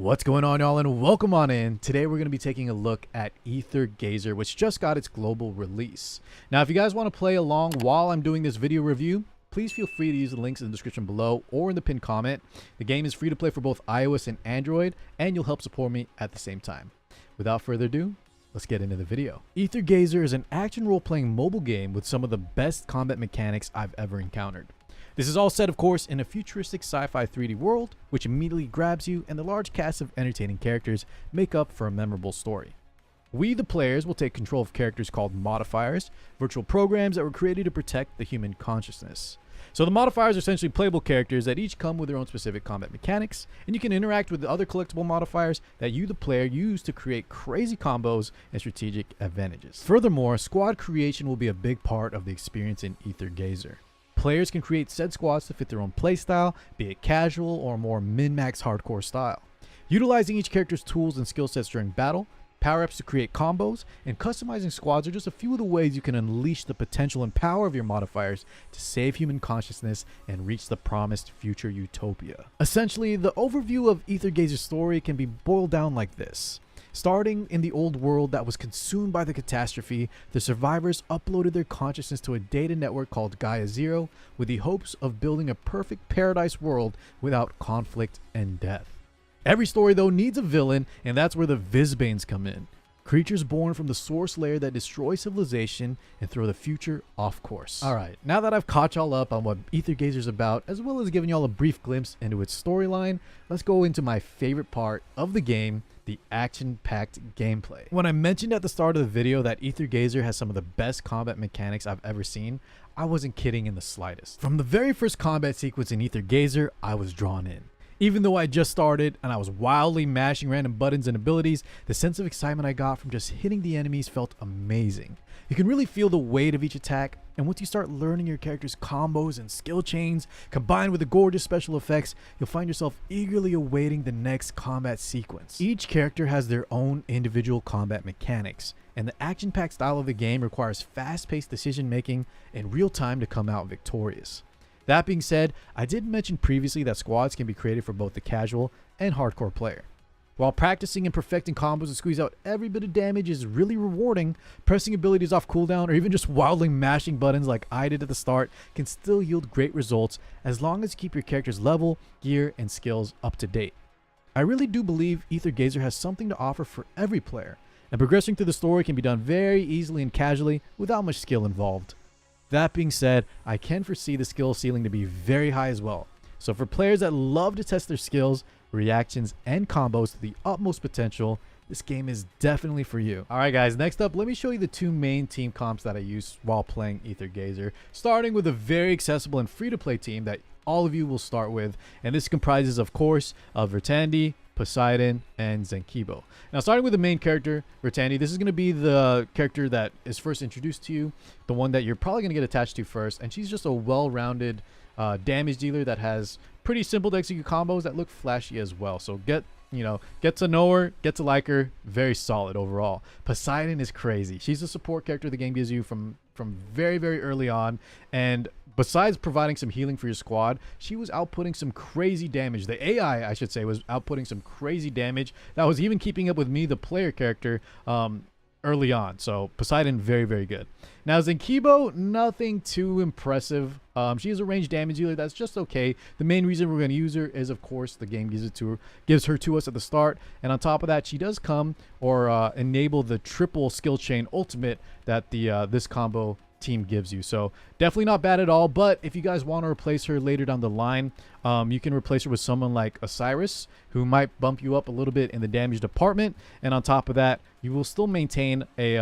What's going on, y'all, and welcome on in. Today we're going to be taking a look at Aether Gazer, which just got its global release. Now, if you guys want to play along while I'm doing this video review, please feel free to use the links in the description below or in the pinned comment. The game is free to play for both iOS and Android, and you'll help support me at the same time. Without further ado, let's get into the video. Aether Gazer is an action role-playing mobile game with some of the best combat mechanics I've ever encountered. This is all set, of course, in a futuristic sci-fi 3D world, which immediately grabs you, and the large cast of entertaining characters make up for a memorable story. We, the players, will take control of characters called modifiers, virtual programs that were created to protect the human consciousness. So the modifiers are essentially playable characters that each come with their own specific combat mechanics, and you can interact with the other collectible modifiers that you, the player, use to create crazy combos and strategic advantages. Furthermore, squad creation will be a big part of the experience in Aether Gazer. Players can create said squads to fit their own playstyle, be it casual or more min-max hardcore style. Utilizing each character's tools and skill sets during battle, power-ups to create combos, and customizing squads are just a few of the ways you can unleash the potential and power of your modifiers to save human consciousness and reach the promised future utopia. Essentially, the overview of Aether Gazer's story can be boiled down like this. Starting in the old world that was consumed by the catastrophe, the survivors uploaded their consciousness to a data network called Gaia Zero with the hopes of building a perfect paradise world without conflict and death. Every story, though, needs a villain, and that's where the Vizbanes come in. Creatures born from the source layer that destroy civilization and throw the future off course. Alright, now that I've caught y'all up on what Aether Gazer's about, as well as giving y'all a brief glimpse into its storyline, let's go into my favorite part of the game, the action-packed gameplay. When I mentioned at the start of the video that Aether Gazer has some of the best combat mechanics I've ever seen, I wasn't kidding in the slightest. From the very first combat sequence in Aether Gazer, I was drawn in. Even though I just started and I was wildly mashing random buttons and abilities, the sense of excitement I got from just hitting the enemies felt amazing. You can really feel the weight of each attack, and once you start learning your character's combos and skill chains, combined with the gorgeous special effects, you'll find yourself eagerly awaiting the next combat sequence. Each character has their own individual combat mechanics, and the action-packed style of the game requires fast-paced decision-making in real time to come out victorious. That being said, I did mention previously that squads can be created for both the casual and hardcore player. While practicing and perfecting combos to squeeze out every bit of damage is really rewarding, pressing abilities off cooldown or even just wildly mashing buttons like I did at the start can still yield great results as long as you keep your character's level, gear, and skills up to date. I really do believe Aether Gazer has something to offer for every player, and progressing through the story can be done very easily and casually without much skill involved. That being said, I can foresee the skill ceiling to be very high as well. So for players that love to test their skills, reactions, and combos to the utmost potential, this game is definitely for you. Alright guys, next up, let me show you the two main team comps that I use while playing Aether Gazer, starting with a very accessible and free-to-play team that all of you will start with, and this comprises, of course, of Vertandi, Poseidon, and Zenkibo. Now, starting with the main character, Vertandi, this is going to be the character that is first introduced to you, the one that you're probably going to get attached to first, and she's just a well-rounded damage dealer that has pretty simple to execute combos that look flashy as well. So get to know her, get to like her, very solid overall. Poseidon is crazy. She's a support character the game gives you from very, very early on, and besides providing some healing for your squad, she was outputting some crazy damage. The AI, I should say, was outputting some crazy damage that was even keeping up with me, the player character, early on. So Poseidon, very, very good. Now Zenkibo, nothing too impressive. She is a ranged damage dealer that's just okay. The main reason we're going to use her is, of course, the game gives her to us at the start, and on top of that, she does come or enable the triple skill chain ultimate that this combo team gives you. So definitely not bad at all, but if you guys want to replace her later down the line, you can replace her with someone like Osiris, who might bump you up a little bit in the damage department, and on top of that, you will still maintain a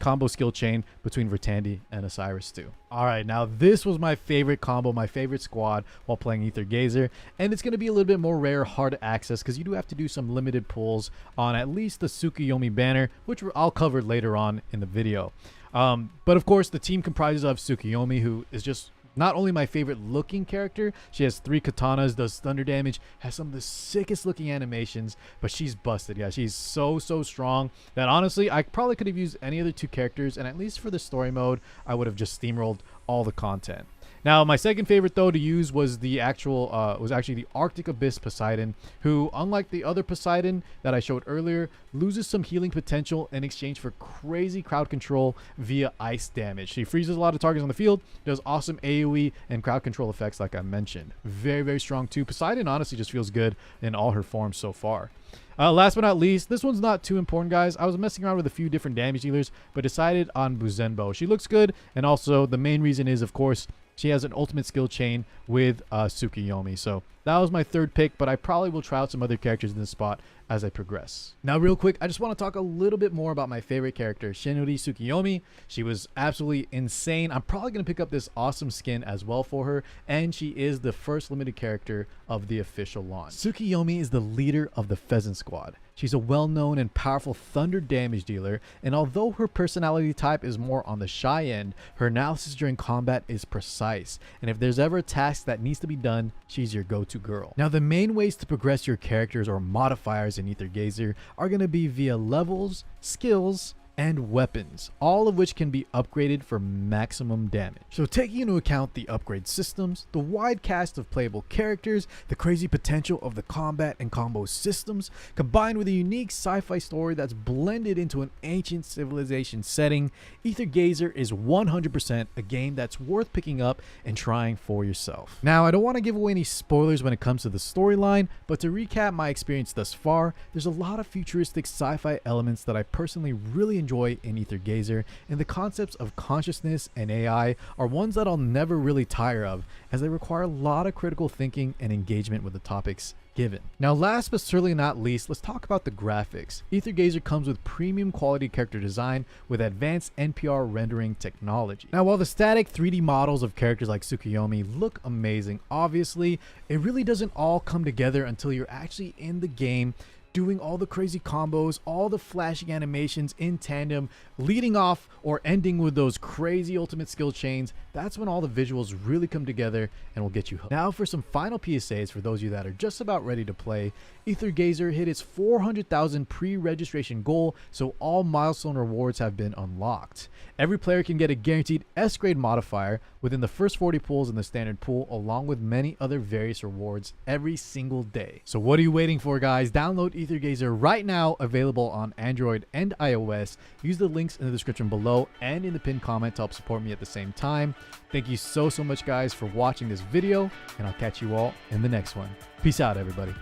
combo skill chain between Vertandi and Osiris too. Alright, now this was my favorite combo, my favorite squad while playing Aether Gazer, and it's going to be a little bit more rare, hard to access, because you do have to do some limited pulls on at least the Tsukuyomi banner, which I'll cover later on in the video. But of course, the team comprises of Tsukuyomi, who is just not only my favorite looking character, she has 3 katanas, does thunder damage, has some of the sickest looking animations, but she's busted. Yeah, she's so strong that honestly, I probably could have used any other 2 characters, and at least for the story mode, I would have just steamrolled all the content. Now, my second favorite though to use was the actual was actually the Arctic Abyss Poseidon, who, unlike the other Poseidon that I showed earlier, loses some healing potential in exchange for crazy crowd control via ice damage. She freezes a lot of targets on the field, does awesome AoE and crowd control effects like I mentioned. Very, very strong too. Poseidon honestly just feels good in all her forms so far. Last but not least, this one's not too important, guys. I was messing around with a few different damage dealers, but decided on Buzenbo. She looks good, and also the main reason is, of course, she has an ultimate skill chain with Tsukuyomi. So that was my third pick, but I probably will try out some other characters in this spot as I progress. Now, real quick, I just want to talk a little bit more about my favorite character, Shinori Tsukuyomi. She was absolutely insane. I'm probably going to pick up this awesome skin as well for her, and she is the first limited character of the official launch. Tsukuyomi is the leader of the Pheasant Squad. She's a well-known and powerful thunder damage dealer, and although her personality type is more on the shy end, her analysis during combat is precise, and if there's ever a task that needs to be done, she's your go-to girl. Now, the main ways to progress your characters or modifiers in Aether Gazer are going to be via levels, skills, and weapons, all of which can be upgraded for maximum damage. So taking into account the upgrade systems, the wide cast of playable characters, the crazy potential of the combat and combo systems, combined with a unique sci-fi story that's blended into an ancient civilization setting, Aether Gazer is 100% a game that's worth picking up and trying for yourself. Now, I don't want to give away any spoilers when it comes to the storyline, but to recap my experience thus far, there's a lot of futuristic sci-fi elements that I personally really enjoy in Aether Gazer, and the concepts of consciousness and AI are ones that I'll never really tire of, as they require a lot of critical thinking and engagement with the topics given. Now, last but certainly not least, let's talk about the graphics. Aether Gazer comes with premium quality character design with advanced NPR rendering technology. Now, while the static 3D models of characters like Tsukuyomi look amazing, obviously, it really doesn't all come together until you're actually in the game, doing all the crazy combos, all the flashing animations in tandem, leading off or ending with those crazy ultimate skill chains. That's when all the visuals really come together and will get you hooked. Now for some final PSAs for those of you that are just about ready to play. Aether Gazer hit its 400,000 pre-registration goal, so all milestone rewards have been unlocked. Every player can get a guaranteed S-grade modifier within the first 40 pulls in the standard pool, along with many other various rewards every single day. So what are you waiting for, guys? Download Aether Gazer right now, available on Android and iOS. Use the links in the description below and in the pinned comment to help support me at the same time. Thank you so much, guys, for watching this video, and I'll catch you all in the next one. Peace out, everybody.